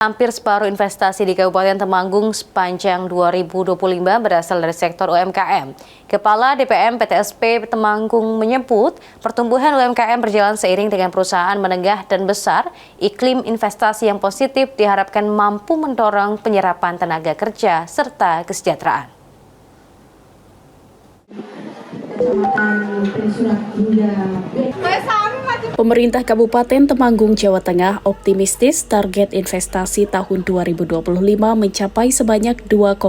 Hampir separuh investasi di Kabupaten Temanggung sepanjang 2025 berasal dari sektor UMKM. Kepala DPM PTSP Temanggung menyebut pertumbuhan UMKM berjalan seiring dengan perusahaan menengah dan besar. Iklim investasi yang positif diharapkan mampu mendorong penyerapan tenaga kerja serta kesejahteraan. Pemerintah Kabupaten Temanggung, Jawa Tengah optimistis target investasi tahun 2025 mencapai sebanyak 2,2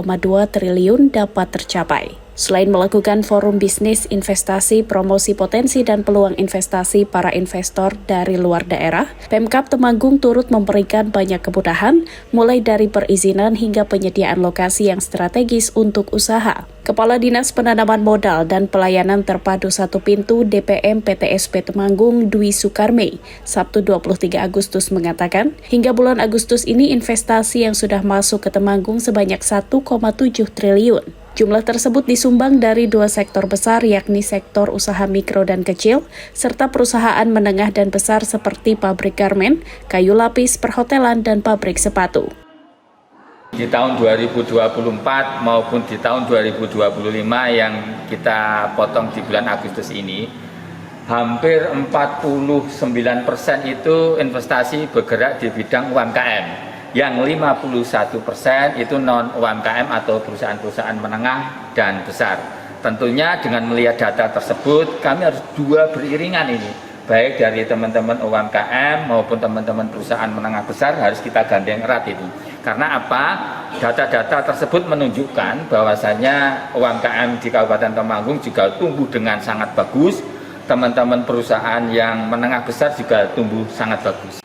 triliun dapat tercapai. Selain melakukan forum bisnis, investasi, promosi potensi dan peluang investasi para investor dari luar daerah, Pemkab Temanggung turut memberikan banyak kemudahan, mulai dari perizinan hingga penyediaan lokasi yang strategis untuk usaha. Kepala Dinas Penanaman Modal dan Pelayanan Terpadu Satu Pintu DPM PTSP Temanggung Dwi Sukarmei, Sabtu 23 Agustus mengatakan, hingga bulan Agustus ini investasi yang sudah masuk ke Temanggung sebanyak 1,7 triliun. Jumlah tersebut disumbang dari dua sektor besar, yakni sektor usaha mikro dan kecil, serta perusahaan menengah dan besar seperti pabrik garmen, kayu lapis, perhotelan, dan pabrik sepatu. Di tahun 2024 maupun di tahun 2025 yang kita potong di bulan Agustus ini, hampir 49% itu investasi bergerak di bidang UMKM. Yang 51% itu non-UMKM atau perusahaan-perusahaan menengah dan besar. Tentunya dengan melihat data tersebut, kami harus dua beriringan ini. Baik dari teman-teman UMKM maupun teman-teman perusahaan menengah besar harus kita gandeng erat ini. Karena apa? Data-data tersebut menunjukkan bahwasannya UMKM di Kabupaten Temanggung juga tumbuh dengan sangat bagus. Teman-teman perusahaan yang menengah besar juga tumbuh sangat bagus.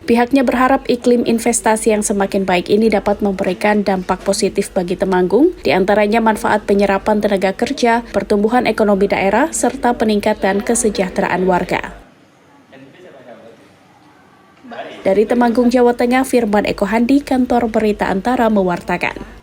Pihaknya berharap iklim investasi yang semakin baik ini dapat memberikan dampak positif bagi Temanggung, diantaranya manfaat penyerapan tenaga kerja, pertumbuhan ekonomi daerah, serta peningkatan kesejahteraan warga. Dari Temanggung, Jawa Tengah, Firman Eko Handi, Kantor Berita Antara mewartakan.